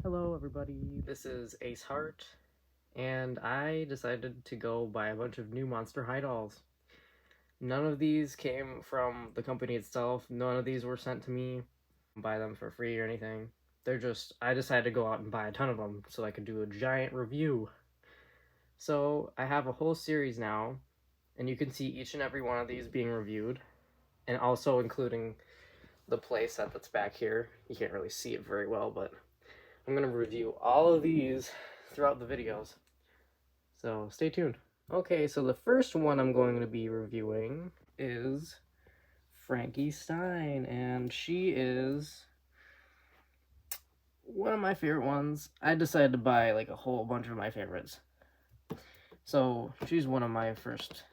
Hello everybody, this is Ace Hart, and I decided to go buy a bunch of new Monster High dolls. None of these came from the company itself, none of these were sent to me, buy them for free or anything. I decided to go out and buy a ton of them so I could do a giant review. So I have a whole series now, and you can see each and every one of these being reviewed, and also including the playset that's back here. You can't really see it very well, but I'm going to review all of these throughout the videos, so stay tuned. Okay, so the first one I'm going to be reviewing is Frankie Stein, and she is one of my favorite ones. I decided to buy like a whole bunch of my favorites, so she's one of my first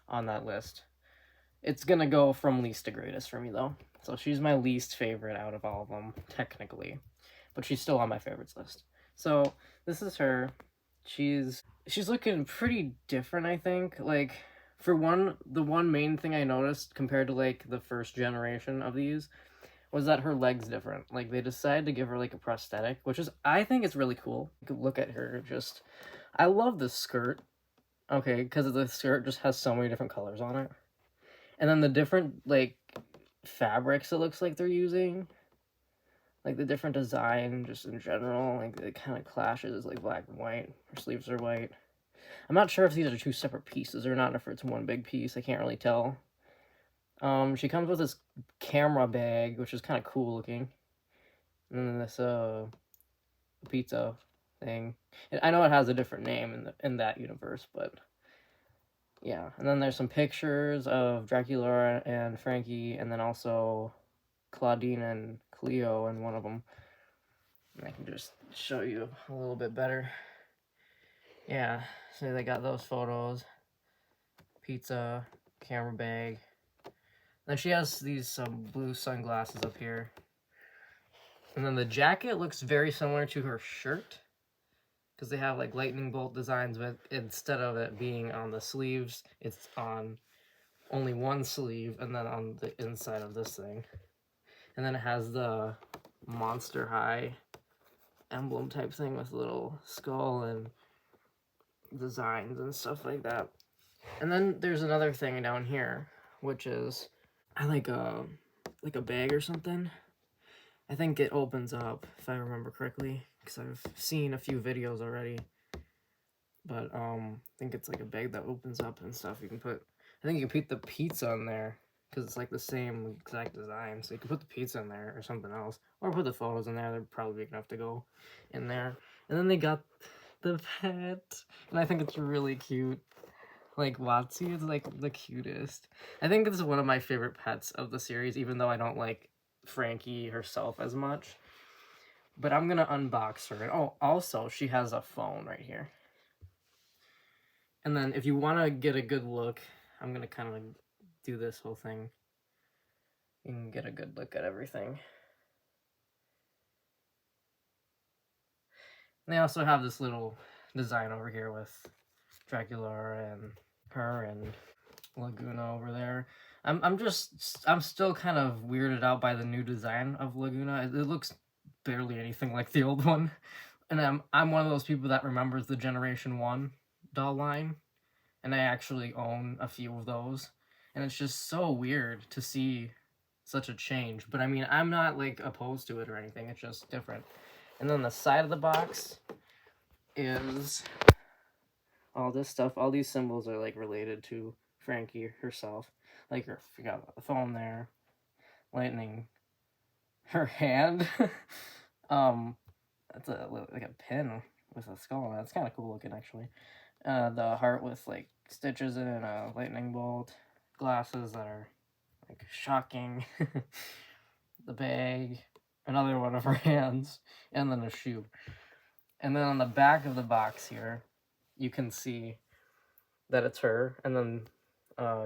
on that list. It's gonna go from least to greatest for me though, so she's my least favorite out of all of them, technically, but she's still on my favorites list. So this is her. She's looking pretty different, I think. Like, for one, the one main thing I noticed compared to like the first generation of these was that her leg's different. Like, they decided to give her like a prosthetic, which is, I think it's really cool. You can look at her, just, I love the skirt. Okay, because the skirt just has so many different colors on it. And then the different like fabrics it looks like they're using, like the different design just in general, like it kind of clashes, like black and white. Her sleeves are white. I'm not sure if these are two separate pieces or not, if it's one big piece. I can't really tell. She comes with this camera bag, which is kind of cool looking. And then this pizza thing. And I know it has a different name in that universe, but yeah. And then there's some pictures of Draculaura and Frankie, and then also Claudine and Cleo in one of them. And I can just show you a little bit better. Yeah, so they got those photos. Pizza, camera bag. Then she has these blue sunglasses up here. And then the jacket looks very similar to her shirt, because they have like lightning bolt designs, but instead of it being on the sleeves, it's on only one sleeve and then on the inside of this thing. And then it has the Monster High emblem type thing with a little skull and designs and stuff like that. And then there's another thing down here, which is like a bag or something. I think it opens up, if I remember correctly, because I've seen a few videos already. But I think it's like a bag that opens up and stuff. I think you can put the pizza in there, because it's like the same exact design. So you can put the pizza in there or something else, or put the photos in there. They're probably big enough to go in there. And then they got the pet, and I think it's really cute. Like, Watsy is like the cutest. I think this is one of my favorite pets of the series, even though I don't like Frankie herself as much. But I'm gonna unbox her. And oh, also, she has a phone right here. And then if you want to get a good look, I'm gonna kind of do this whole thing. You can get a good look at everything. And they also have this little design over here with Draculaura and her and Laguna over there. I'm still kind of weirded out by the new design of Laguna. It looks barely anything like the old one. And I'm one of those people that remembers the Generation 1 doll line. And I actually own a few of those. And it's just so weird to see such a change. But I mean, I'm not like opposed to it or anything. It's just different. And then the side of the box is all this stuff. All these symbols are like related to Frankie herself. Like, her, you got the phone there, lightning, her hand. That's like a pin with a skull on it. It's kind of cool looking, actually. The heart with like stitches in it, a lightning bolt, glasses that are like shocking, the bag, another one of her hands, and then a shoe. And then on the back of the box here, you can see that it's her, and then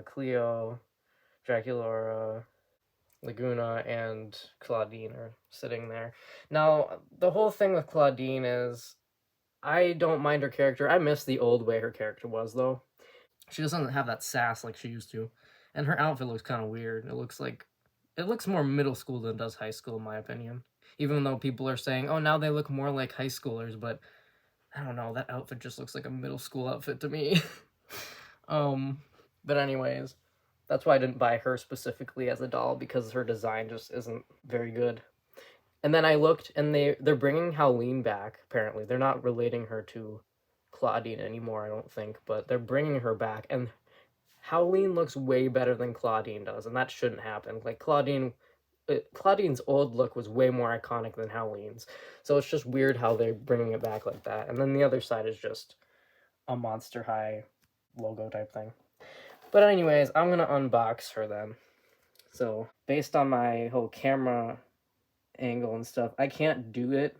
Cleo, Draculaura, Laguna, and Claudine are sitting there. Now, the whole thing with Claudine is, I don't mind her character. I miss the old way her character was, though. She doesn't have that sass like she used to. And her outfit looks kind of weird. It looks more middle school than it does high school, in my opinion. Even though people are saying, oh, now they look more like high schoolers, but I don't know, that outfit just looks like a middle school outfit to me. But anyways, that's why I didn't buy her specifically as a doll, because her design just isn't very good. And then I looked, and they're bringing Howleen back, apparently. They're not relating her to Claudine anymore, I don't think, but they're bringing her back, and Howleen looks way better than Claudine does, and that shouldn't happen. Like, Claudine's old look was way more iconic than Howleen's, so it's just weird how they're bringing it back like that. And then the other side is just a Monster High logo type thing. But anyways, I'm gonna unbox her then. So, based on my whole camera angle and stuff, I can't do it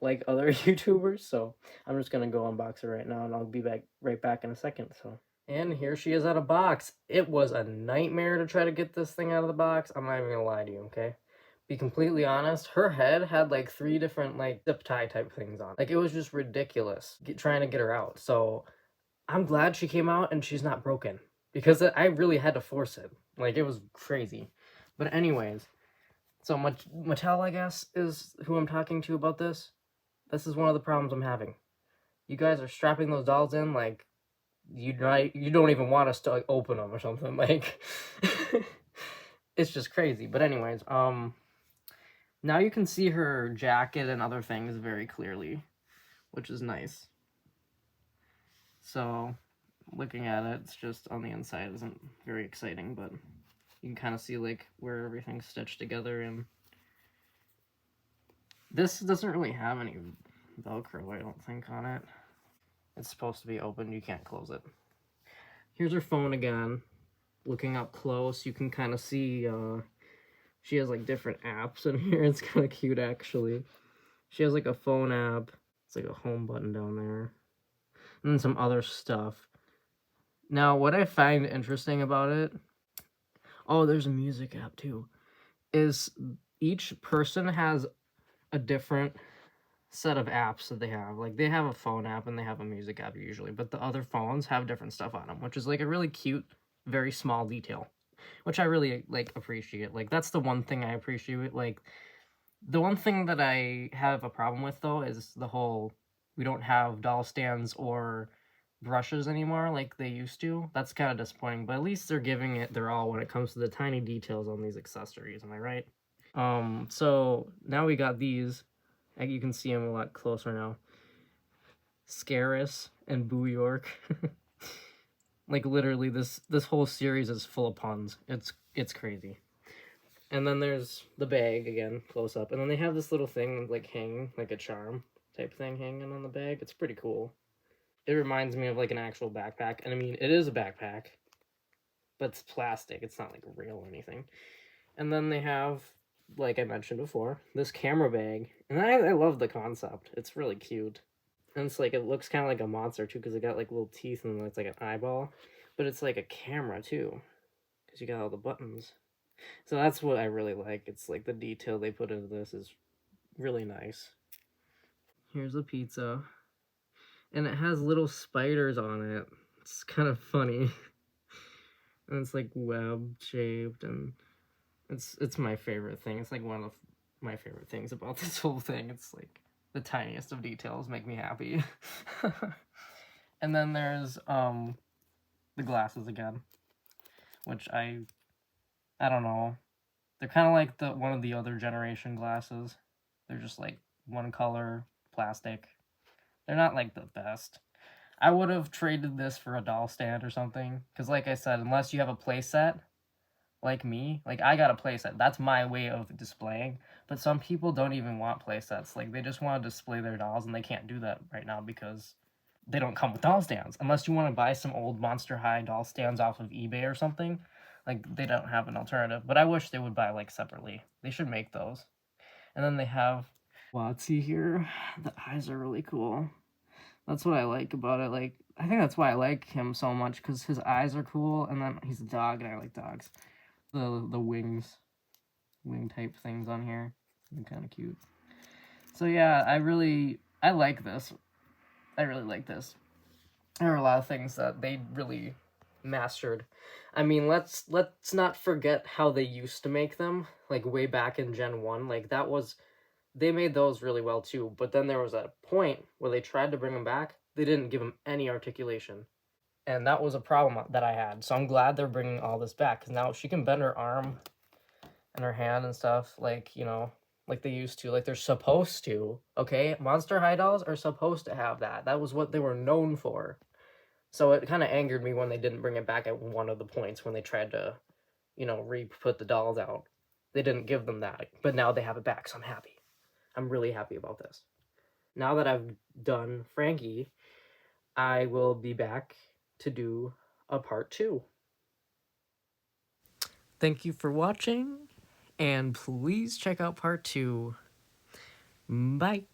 like other YouTubers, so I'm just gonna go unbox her right now, and I'll be right back in a second. So, and here she is out of box. It was a nightmare to try to get this thing out of the box. I'm not even gonna lie to you, okay? Be completely honest, her head had like 3 different like zip tie type things on. Like, it was just ridiculous trying to get her out. So I'm glad she came out and she's not broken, because I really had to force it. Like, it was crazy. But anyways, so Mattel, I guess, is who I'm talking to about this. This is one of the problems I'm having. You guys are strapping those dolls in like you don't even want us to like open them or something. Like, it's just crazy. But anyways, now you can see her jacket and other things very clearly, which is nice. So, looking at it, it's just on the inside isn't very exciting, but you can kind of see like where everything's stitched together. And this doesn't really have any Velcro, I don't think, on it. It's supposed to be open, you can't close it. Here's her phone again. Looking up close, you can kind of see she has like different apps in here. It's kind of cute, actually. She has like a phone app. It's like a home button down there. And then some other stuff. Now, what I find interesting about it, oh, there's a music app too, is each person has a different set of apps that they have. Like, they have a phone app and they have a music app usually, but the other phones have different stuff on them, which is like a really cute, very small detail, which I really like appreciate. Like, that's the one thing I appreciate. Like, the one thing that I have a problem with though is the whole we don't have doll stands or brushes anymore like they used to. That's kind of disappointing, but at least they're giving it their all when it comes to the tiny details on these accessories. Am I right? So now we got these. You can see them a lot closer now. Scarus and Boo York. Like, literally, this whole series is full of puns. It's crazy. And then there's the bag again, close up. And then they have this little thing like hanging, like a charm type thing hanging on the bag. It's pretty cool. It reminds me of like an actual backpack. And I mean, it is a backpack, but it's plastic. It's not like real or anything. And then they have, like I mentioned before, this camera bag. And I love the concept. It's really cute. And it's like, it looks kind of like a monster too, because it got like little teeth and it's like an eyeball. But it's like a camera too, because you got all the buttons. So that's what I really like. It's like the detail they put into this is really nice. Here's the pizza. And it has little spiders on it. It's kind of funny. And it's like web shaped, and it's my favorite thing. It's like one of my favorite things about this whole thing. It's like the tiniest of details make me happy. And then there's the glasses again, which I don't know. They're kind of like one of the other generation glasses. They're just like one color, plastic. They're not like the best. I would have traded this for a doll stand or something, because like I said, unless you have a play set, like me, like I got a play set. That's my way of displaying. But some people don't even want play sets. Like, they just want to display their dolls, and they can't do that right now because they don't come with doll stands. Unless you want to buy some old Monster High doll stands off of eBay or something. Like, they don't have an alternative. But I wish they would buy, like, separately. They should make those. And then they have Watsy here. The eyes are really cool. That's what I like about it. Like, I think that's why I like him so much, because his eyes are cool, and then he's a dog, and I like dogs. The wing type things on here. They're kind of cute. So yeah, I like this. I really like this. There are a lot of things that they really mastered. I mean, let's not forget how they used to make them, like way back in Gen 1. Like, that was they made those really well too, but then there was a point where they tried to bring him back. They didn't give him any articulation. And that was a problem that I had. So I'm glad they're bringing all this back, because now she can bend her arm and her hand and stuff, like, you know, like they used to, like they're supposed to, okay? Monster High dolls are supposed to have that. That was what they were known for. So it kind of angered me when they didn't bring it back at one of the points when they tried to, you know, re-put the dolls out. They didn't give them that, but now they have it back, so I'm happy. I'm really happy about this. Now that I've done Frankie, I will be back to do a part 2. Thank you for watching, and please check out part 2. Bye.